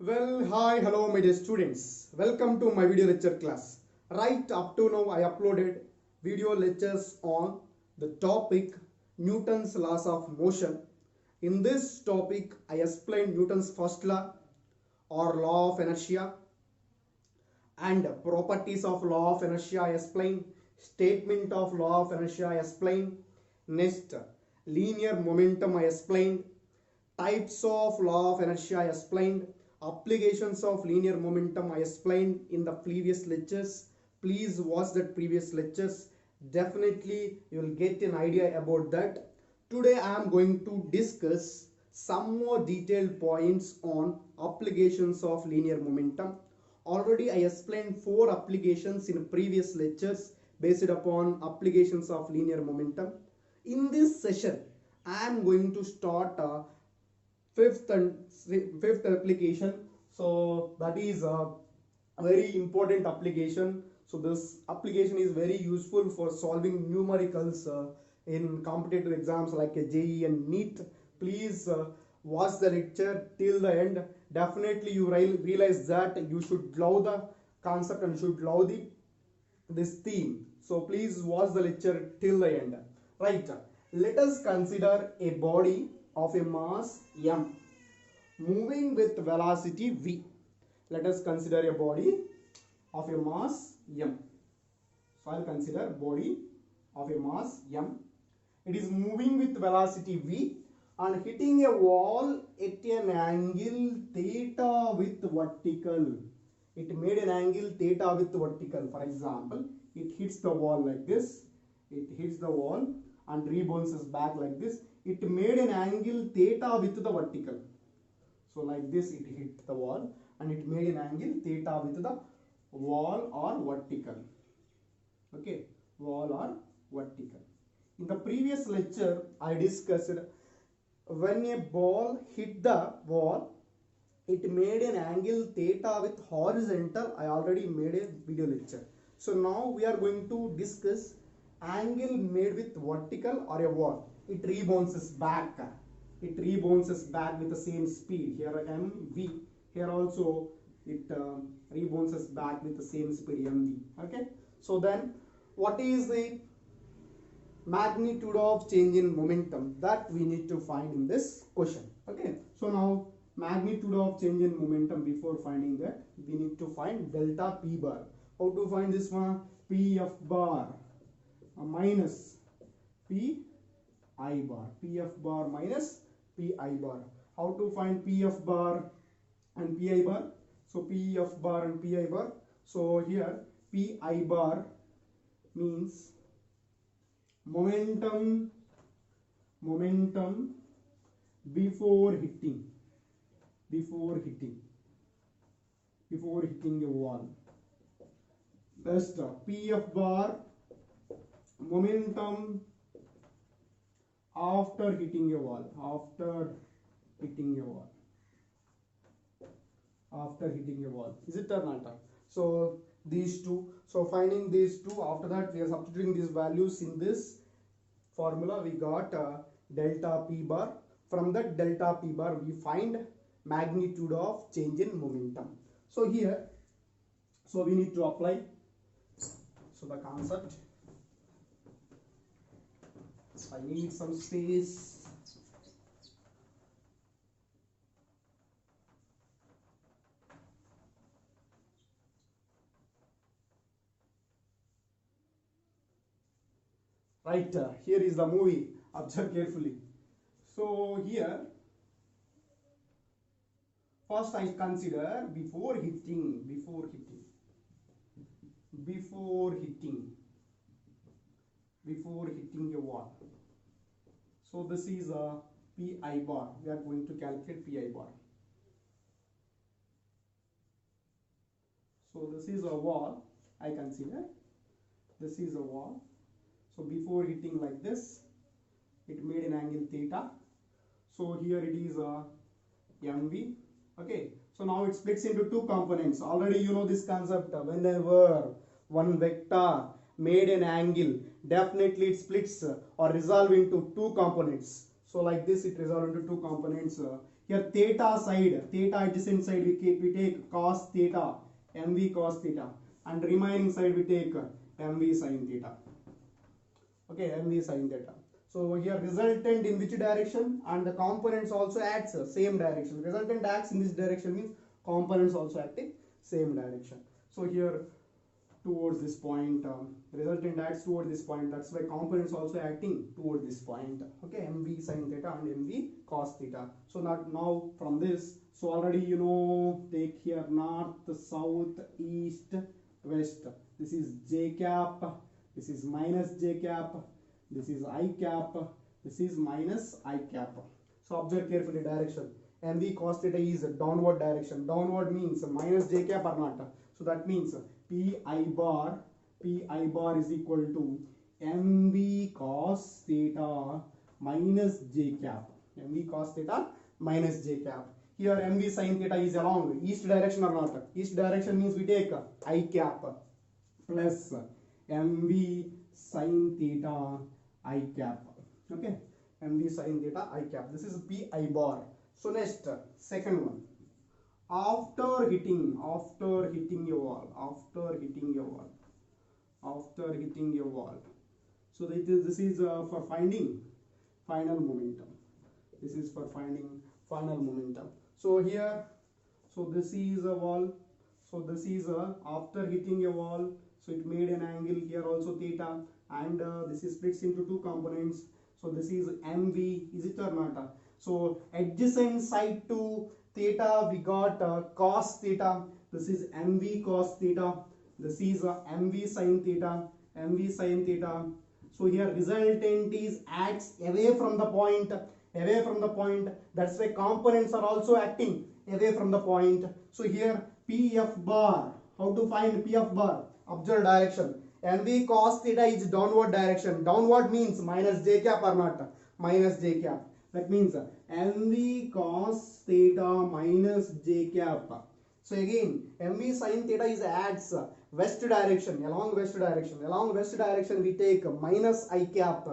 Well, hi, hello, my dear students. Welcome to my video lecture class. Right up to now, I uploaded video lectures on the topic Newton's laws of motion. In this topic, I explained Newton's first law or law of inertia and properties of law of inertia I explained, statement of law of inertia I explained, next linear momentum I explained, types of law of inertia I explained, applications of linear momentum I explained in the previous lectures. Please watch that previous lectures. Definitely you will get an idea about that. Today I am going to discuss some more detailed points on applications of linear momentum. Already I explained 4 applications in previous lectures based upon applications of linear momentum. In this session I am going to start fifth application. So that is a very important application. So this application is very useful for solving numericals in competitive exams like a JEE and NEET. Please watch the lecture till the end. Definitely you realize that you should love the concept and should love this theme. So please watch the lecture till the end. Right. Let us consider a body of a mass m moving with velocity v. Let us consider a body of a mass m. So I'll consider body of a mass m. It is moving with velocity v and hitting a wall at an angle theta with vertical. It made an angle theta with vertical. For example, it hits the wall like this. It hits the wall and rebounces back like this. It made an angle theta with the vertical. So like this it hit the wall and it made an angle theta with the wall or vertical. Okay, wall or vertical. In the previous lecture I discussed when a ball hit the wall, it made an angle theta with horizontal. I already made a video lecture. So now we are going to discuss angle made with vertical or a wall. It rebounces back. It rebounces back with the same speed. Here mv. Here also it rebounces back with the same speed mv. Okay. So then what is the magnitude of change in momentum that we need to find in this question? Okay. So now magnitude of change in momentum, before finding that we need to find delta p bar. How to find this one? P f bar minus p I bar. P f bar minus p I bar. How to find p f bar and p I bar? So p f bar and p I bar. So here p I bar means momentum before hitting a wall. Best p f bar momentum after hitting a wall. Is it or not? So these two. So finding these two, after that we are substituting these values in this formula. We got delta p bar. From that delta p bar we find magnitude of change in momentum. So here, so we need to apply the concept. I need some space. Right, here is the movie. Observe carefully. So here, first I consider before hitting a wall. So this is a pi bar. We are going to calculate pi bar. So this is a wall. I consider this is a wall. So before hitting like this, it made an angle theta. So here it is a mv. Okay. So now it splits into two components. Already you know this concept. Whenever one vector made an angle, definitely it splits or resolve into two components. So like this it resolve into two components. Here theta side, theta adjacent side we take cos theta, mv cos theta, and remaining side we take mv sin theta. Okay, mv sin theta. So here resultant in which direction, and the components also acts same direction. Resultant acts in this direction means components also act in same direction. So here towards this point, resultant acts towards this point, that's why components also acting towards this point. Okay, mv sin theta and mv cos theta. So not now from this, so already you know, take here north, south, east, west. This is j cap, this is minus j cap, this is I cap, this is minus I cap. So observe carefully direction. mv cos theta is downward direction. Downward means minus j cap or not. So that means pi bar is equal to mv cos theta minus j cap. mv cos theta minus j cap. Here mv sin theta is along east direction or not. East direction means we take I cap plus mv sin theta I cap. Okay, mv sin theta I cap. This is pi bar. So next, second one. After hitting a wall, so this is for finding final momentum. This is for finding final momentum. So here, so this is a wall. So this is after hitting a wall. So it made an angle here also theta, and this is splits into two components. So this is mv, is it or not? So adjacent side to theta we got cos theta. This is mv cos theta. This is mv sin theta. mv sin theta. So here resultant is acts away from the point. That's why components are also acting away from the point. So here pf bar. How to find pf bar? Observe direction. mv cos theta is downward direction. Downward means minus j cap or not? Minus j cap. That means mv cos theta minus j cap. So again, mv sin theta is adds west direction, along west direction. Along west direction we take minus I cap.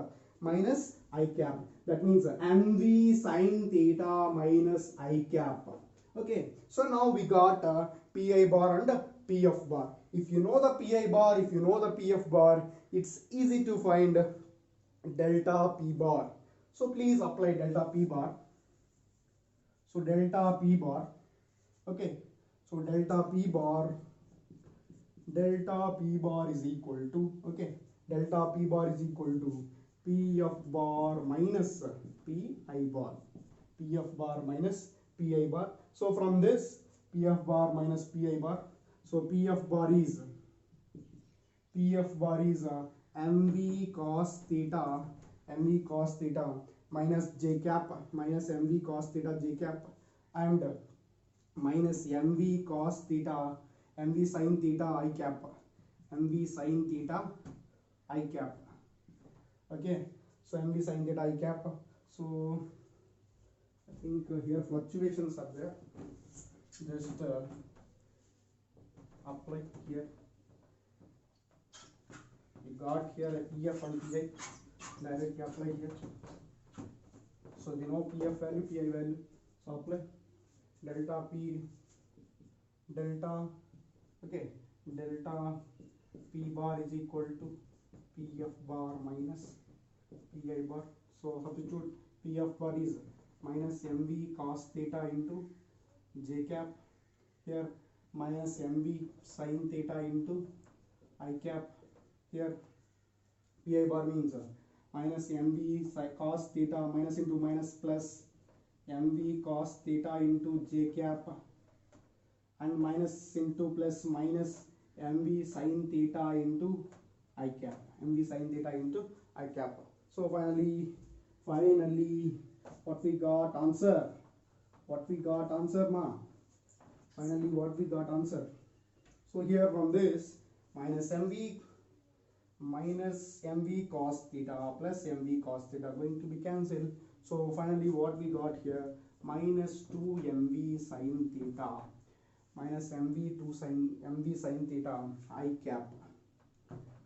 That means mv sin theta minus I cap. Okay, so now we got pi bar and pf bar. If you know the pi bar, if you know the pf bar, it's easy to find delta p bar. So please apply delta p bar. So delta p bar, okay. So delta p bar is equal to, okay, delta p bar is equal to pf bar minus pi bar. Pf bar minus pi bar. So from this pf bar minus pi bar, so pf bar is mv cos theta minus j cap, minus mv cos theta j cap, and minus mv cos theta mv sin theta I cap, okay. So mv sin theta I cap. So I think here fluctuations are there. Just apply here. We got here a pf and pi. Directly apply here. So we know pf value, pi value. So apply delta p bar is equal to pf bar minus pi bar. So substitute pf bar is minus mv cos theta into j cap. Here minus mv sin theta into I cap. Here pi bar means minus mv cos theta, minus into minus plus mv cos theta into j cap, and minus into plus minus mv sin theta into I cap. So finally what we got answer? Finally what we got answer? So here from this minus mv cos theta plus mv cos theta going to be cancelled. So finally what we got here? Minus 2 mv sin theta minus mv sin theta I cap.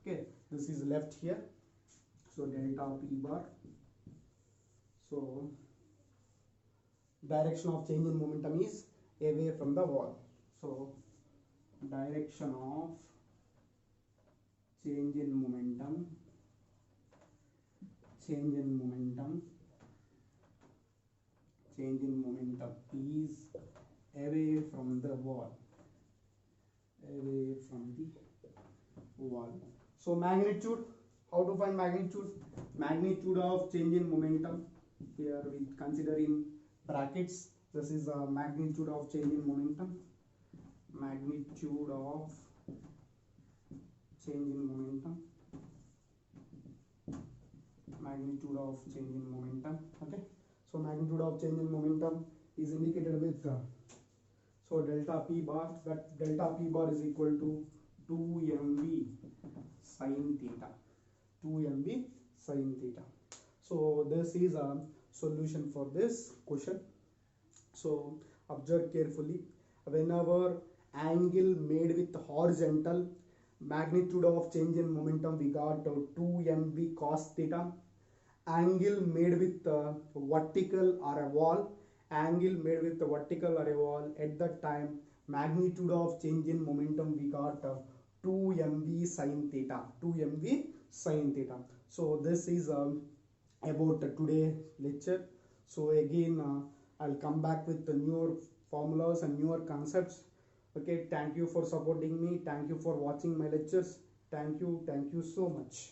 Okay, this is left here. So delta p bar. So direction of change in momentum is away from the wall. So direction of change in momentum, change in momentum, change in momentum is away from the wall, away from the wall. So magnitude, how to find magnitude? Magnitude of change in momentum, here we consider in brackets, this is a magnitude of change in momentum, magnitude of change in momentum, magnitude of change in momentum. Okay, so magnitude of change in momentum is indicated with so delta p bar, that delta p bar is equal to 2mv sin theta, 2mv sin theta. So this is a solution for this question. So observe carefully, whenever angle made with horizontal, magnitude of change in momentum we got 2mv cos theta. Angle made with vertical or a wall, angle made with the vertical or a wall, at that time magnitude of change in momentum we got 2mv sin theta, 2mv sin theta. So this is about today lecture. So again I'll come back with the newer formulas and newer concepts. Okay, thank you for supporting me, thank you for watching my lectures, thank you so much.